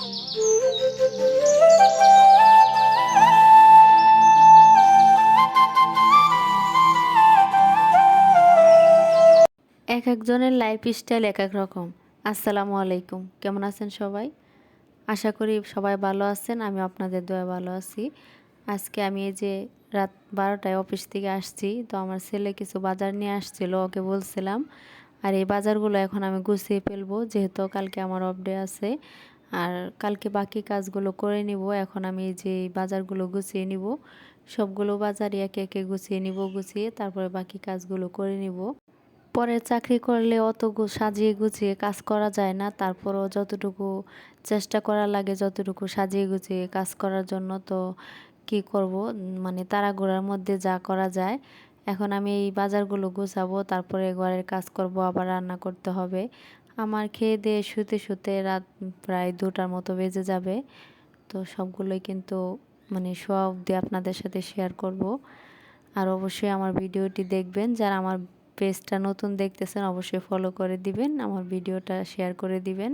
এক একজনের লাইফস্টাইল এক এক রকম। আসসালামু আলাইকুম, কেমন আছেন সবাই? আশা করি সবাই ভালো আছেন। আমি আপনাদের দয়ায় ভালো আছি। আজকে আমি এই যে রাত 12টায় অফিস থেকে আসছি, তো আমার ছেলে কিছু বাজার নিয়ে আসছিল, ওকে বলছিলাম। আর এই বাজারগুলো এখন আমি গুছিয়ে ফেলবো, যেহেতু কালকে আমার অফ ডে আছে। আর কালকে বাকি কাজগুলো করে নিব। এখন আমি এই যে এই বাজারগুলো গুছিয়ে নিব, সবগুলো বাজারই একে একে গুছিয়ে নিব, গুছিয়ে তারপরে বাকি কাজগুলো করে নিব। পরে চাকরি করলে অত সাজিয়ে গুছিয়ে কাজ করা যায় না, তারপরও যতটুকু চেষ্টা করা লাগে, যতটুকু সাজিয়ে গুছিয়ে কাজ করার জন্য, তো কি করব, মানে তাড়াহুড়োর মধ্যে যা করা যায়। এখন আমি এই বাজারগুলো গুছাবো, তারপরে ঘরের কাজ করব, আবার রান্না করতে হবে। আমার খেয়ে দিয়ে শুতে শুতে রাত প্রায় 2টার মতো বেজে যাবে। তো সবগুলোই কিন্তু মানে শোয়া অবধি আপনাদের সাথে শেয়ার করব। আর অবশ্যই আমার ভিডিওটি দেখবেন, যারা আমার পেজটা নতুন দেখতেছেন অবশ্যই ফলো করে দিবেন, আমার ভিডিওটা শেয়ার করে দিবেন।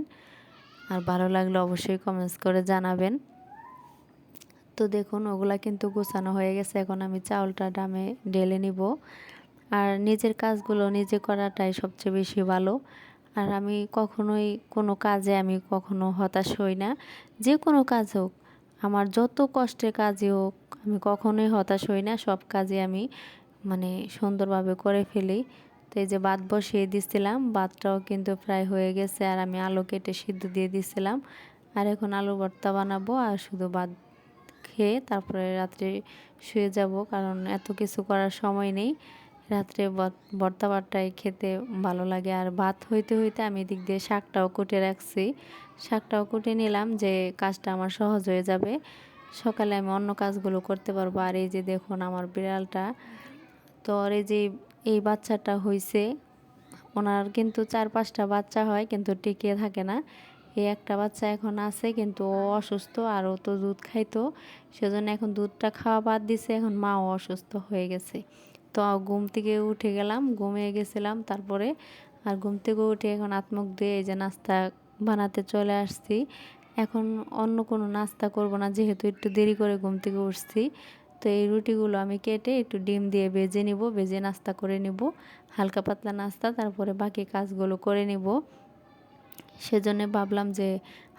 আর ভালো লাগলে অবশ্যই কমেন্টস করে জানাবেন। তো দেখুন, ওগুলা কিন্তু গোছানো হয়ে গেছে। এখন আমি চাউলটা ড্রামে ঢেলে নিব। আর নিজের কাজগুলো নিজে করাটাই সবচেয়ে বেশি ভালো। আর আমি কখনোই কোনো কাজে আমি কখনো হতাশ হই না। যে কোনো কাজ হোক, আমার যত কষ্টের কাজই হোক, আমি কখনোই হতাশ হই না। সব কাজে আমি মানে সুন্দরভাবে করে ফেলি। তো এই যে ভাত বসিয়ে দিছিলাম, ভাতটাও কিন্তু প্রায় হয়ে গেছে। আর আমি আলু কেটে সিদ্ধ দিয়ে দিছিলাম। আর এখন আলু ভর্তা বানাবো, আর শুধু ভাত খেয়ে তারপরে রাত্রে শুয়ে যাব, কারণ এত কিছু করার সময় নেই। রাত্রে ভর্তা ভাতটাই খেতে ভালো লাগে। আর ভাত হইতে হইতে আমি এদিক দিয়ে শাকটাও কুটে রাখছি। শাকটাও কুটে নিলাম, যে কাজটা আমার সহজ হয়ে যাবে। সকালে আমি অন্য কাজগুলো করতে পারবো। আর এই যে দেখুন আমার বিড়ালটা, তো আর এই যে এই বাচ্চাটা হইছে, ওনার কিন্তু 4-5টা বাচ্চা হয়, কিন্তু টিকিয়ে থাকে না। এই একটা বাচ্চা এখন আছে, কিন্তু ও অসুস্থ। আর ও তো দুধ খাইতো, সেজন্য এখন দুধটা খাওয়া বাদ দিছে। এখন মাও অসুস্থ হয়ে গেছে। তো ঘুম থেকে উঠে গেলাম, ঘুমিয়ে গেছিলাম তারপরে। আর ঘুম থেকে উঠে এখন হাত মুখ ধুয়ে এই যে নাস্তা বানাতে চলে আসছি। এখন অন্য কোনো নাস্তা করব না, যেহেতু একটু দেরি করে ঘুম থেকে উঠছি। তো এই রুটিগুলো আমি কেটে একটু ডিম দিয়ে ভেজে নিব, ভেজে নাস্তা করে নিব, হালকা পাতলা নাস্তা। তারপরে বাকি কাজগুলো করে নিব। সেজন্য ভাবলাম যে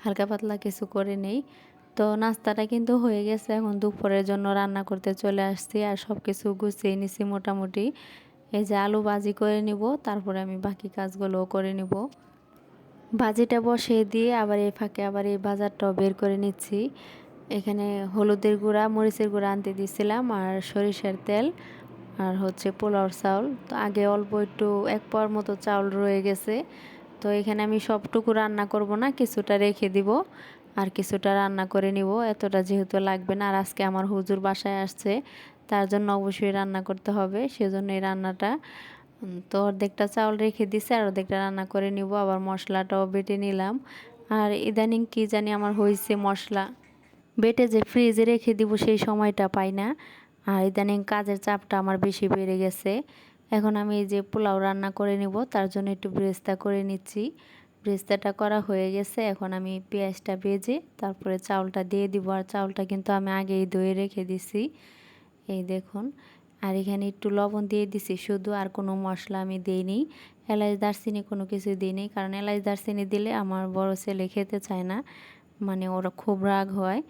হালকা পাতলা কিছু করে নেই। তো নাস্তাটা কিন্তু হয়ে গেছে। এখন দুপুরের জন্য রান্না করতে চলে আসছি, আর সব কিছু গুছিয়ে নিছি মোটামুটি। এই যে আলু ভাজি করে নিব, তারপরে আমি বাকি কাজগুলোও করে নিব। ভাজিটা বসিয়ে দিয়ে আবার এই ফাঁকে আবার এই বাজারটাও বের করে নিচ্ছি। এখানে হলুদের গুঁড়া, মরিচের গুঁড়া আনতে দিয়েছিলাম, আর সরিষার তেল, আর হচ্ছে পোলাওর চাউল। তো আগে অল্প একটু 1 পোয়ার মতো চাউল রয়ে গেছে। তো এখানে আমি সবটুকু রান্না করব না, কিছুটা রেখে দিব, আর কিছুটা রান্না করে নিব। এতটা যেহেতু লাগবে না। আর আজকে আমার হুজুর বাসায় আসছে, তার জন্য অবশ্যই রান্না করতে হবে, সেজন্য এই রান্নাটা। তো অর্ধেকটা চাউল রেখে দিছে, আর অর্ধেকটা রান্না করে নিব। আবার মশলাটাও বেটে নিলাম। আর ইদানিং কি জানি আমার হয়েছে, মশলা বেটে যে ফ্রিজে রেখে দিব সেই সময়টা পাই না। আর ইদানিং কাজের চাপটা আমার বেশি বেড়ে গেছে। এখন আমি এই যে পোলাও রান্না করে নিব, তার জন্য একটু ব্রেস্তা করে নিচ্ছি। ব্রেস্তাটা করা হয়ে গেছে। এখন আমি পেঁয়াজটা ভেজে তারপরে চাউলটা দিয়ে দিব। আর চাউলটা কিন্তু আমি আগেই ধুয়ে রেখে দিছি, এই দেখুন। আর এখানে একটু লবণ দিয়ে দিছি শুধু, আর কোনো মশলা আমি দিইনি। এলাচ দারচিনি কোনো কিছু দিইনি, কারণ এলাচ দারচিনি দিলে আমার বড় ছেলে খেতে চায় না, মানে ওরা খুব রাগ হয়।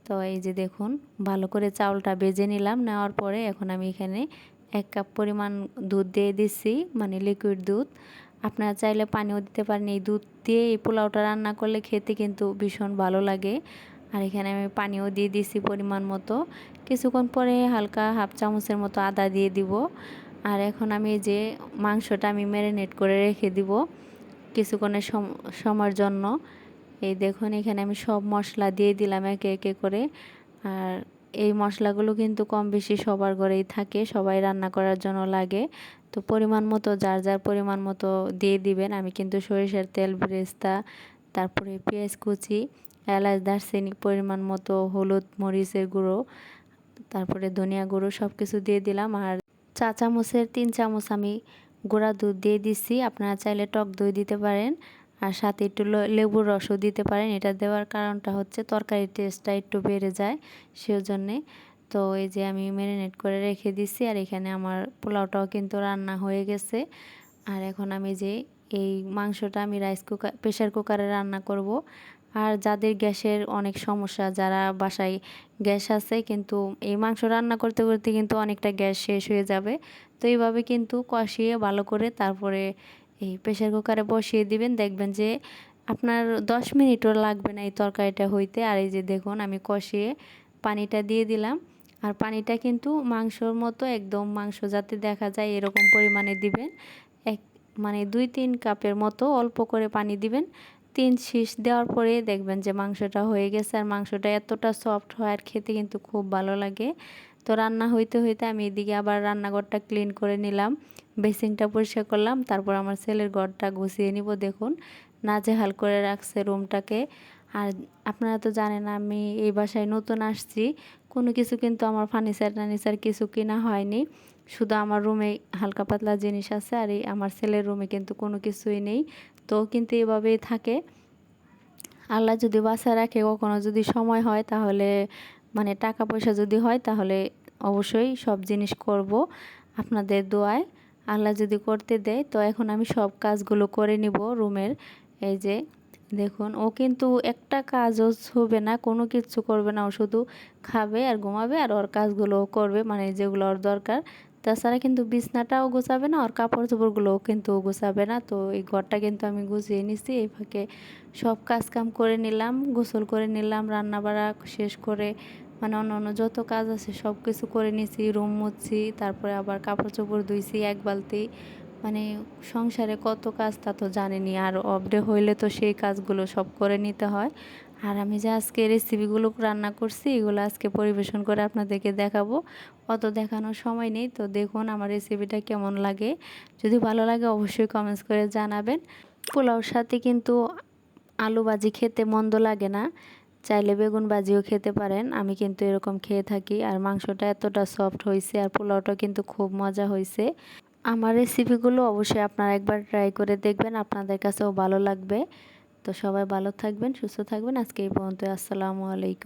তো এই যে দেখুন, ভালো করে চাউলটা ভেজে নিলাম। নেওয়ার পরে এখন আমি এখানে 1 কাপ পরিমাণ দুধ দিয়ে দিচ্ছি, মানে লিকুইড দুধ। আপনারা চাইলে পানিও দিতে পারেন। এই দুধ দিয়ে এই পোলাওটা রান্না করলে খেতে কিন্তু ভীষণ ভালো লাগে। আর এখানে আমি পানিও দিয়ে দিছি পরিমাণ মতো। কিছুক্ষণ পরে হালকা 1/2 চামচের মতো আদা দিয়ে দিব। আর এখন আমি এই যে মাংসটা আমি ম্যারিনেট করে রেখে দিব কিছুক্ষণের সময়ের জন্য। এই দেখুন, এখানে আমি সব মশলা দিয়ে দিলাম একে একে করে। আর এই মশলাগুলো কিন্তু কম বেশি সবার ঘরেই থাকে, সবাই রান্না করার জন্য লাগে। তো পরিমাণ মতো যার যার পরিমাণ মতো দিয়ে দিবেন। আমি কিন্তু সরিষার তেল, বেরেস্তা, তারপরে পেঁয়াজ কুচি, এলাচ দারচিনি পরিমাণ মতো, হলুদ মরিচের গুঁড়ো, তারপরে ধনিয়া গুঁড়ো সব কিছু দিয়ে দিলাম। আর চা চামচের 3 চামচ আমি গুঁড়া দুধ দিয়ে দিচ্ছি। আপনারা চাইলে টক দই দিতে পারেন। আর সাথে একটু লেবুর রসও দিতে পারেন। এটা দেওয়ার কারণটা হচ্ছে তরকারির টেস্টটা একটু বেড়ে যায় সেজন্যে। তো এই যে আমি ম্যারিনেট করে রেখে দিছি, আর এখানে আমার পোলাওটাও কিন্তু রান্না হয়ে গেছে। আর এখন আমি যে এই মাংসটা আমি প্রেশার কুকারে রান্না করব। আর যাদের গ্যাসের অনেক সমস্যা, যারা বাসায় গ্যাস আছে কিন্তু এই মাংস রান্না করতে করতে কিন্তু অনেকটা গ্যাস শেষ হয়ে যাবে, তো এইভাবে কিন্তু কষিয়ে ভালো করে তারপরে এই প্রেশার কুকারে বসিয়ে দিবেন। দেখবেন যে আপনার 10 মিনিটও লাগবে না এই তরকারিটা হইতে। আর এই যে দেখুন আমি কষিয়ে পানিটা দিয়ে দিলাম। আর পানিটা কিন্তু মাংসর মতো একদম মাংস যাতে দেখা যায় এরকম পরিমাণে দিবেন। এক মানে 2-3 কাপের মতো অল্প করে পানি দিবেন। 3 শীষ দেওয়ার পরে দেখবেন যে মাংসটা হয়ে গেছে। আর মাংসটা এতটা সফট হয় আর খেতে কিন্তু খুব ভালো লাগে। তো রান্না হইতে হইতে আমি এদিকে আবার রান্নাঘরটা ক্লিন করে নিলাম, বেসিনটা পরিষ্কার করলাম। তারপর আমার ছেলের ঘরটা গুছিয়ে নিব। দেখুন নাজেহাল করে রাখছে রুমটাকে। আর আপনারা তো জানেন আমি এই বাসায় নতুন আসছি, কোনো কিছু কিন্তু আমার ফার্নিচার কিছু কিনা হয়নি। শুধু আমার রুমে হালকা পাতলা জিনিস আছে, আর এই আমার ছেলের রুমে কিন্তু কোনো কিছুই নেই। তো কিন্তু এভাবেই থাকে। আল্লাহ যদি বাঁচায় রাখে, কখনো যদি সময় হয় তাহলে মানে টাকা পয়সা যদি হয় তাহলে অবশ্যই সব জিনিস করব আপনাদের দোয়ায়। আল্লাহ যদি করতে দেয় তো এখন আমি সব কাজগুলো করে নিব রুমের। এই যে দেখুন ও কিন্তু একটা কাজও হবে না, কোনো কিছু করবে না, ও শুধু খাবে আর ঘুমাবে আর ওর কাজগুলো করবে, মানে যেগুলো ওর দরকার। তাছাড়া কিন্তু বিছনাটাও গোছাবে না, ওর কাপড় চোপড়গুলোও কিন্তু গোছাবে না। তো এই ঘরটা কিন্তু আমি গুছিয়ে নিছি। এই ফাঁকে সব কাজ কাম করে নিলাম, গোসল করে নিলাম, রান্না বাড়া শেষ করে মানে অন্য যত কাজ আছে সব কিছু করে নিছি। রুম মুছছি, তারপরে আবার কাপড় চোপড় ধুইছি এক বালতি। মানে সংসারে কত কাজ তা তো জানেনি, আর অফডে হইলে তো সেই কাজগুলো সব করে নিতে হয়। আর আমি যে আজকে রেসিপিগুলো রান্না করছি এগুলো আজকে পরিবেশন করে আপনাদেরকে দেখাবো। অত দেখানোর সময় নেই। তো দেখুন আমার রেসিপিটা কেমন লাগে, যদি ভালো লাগে অবশ্যই কমেন্টস করে জানাবেন। পোলাওর সাথে কিন্তু আলু ভাজি খেতে মন্দ লাগে না, চাইলে বেগুন ভাজিও খেতে পারেন। আমি কিন্তু এরকম খেয়ে থাকি। আর মাংসটা এতটা সফট হয়েছে, আর পোলাওটা কিন্তু খুব মজা হয়েছে। আমার রেসিপিগুলো অবশ্যই আপনারা একবার ট্রাই করে দেখবেন, আপনাদের কাছেও ভালো লাগবে। তো সবাই ভালো থাকবেন, সুস্থ থাকবেন। আজকে এই পর্যন্ত। আসসালামু আলাইকুম।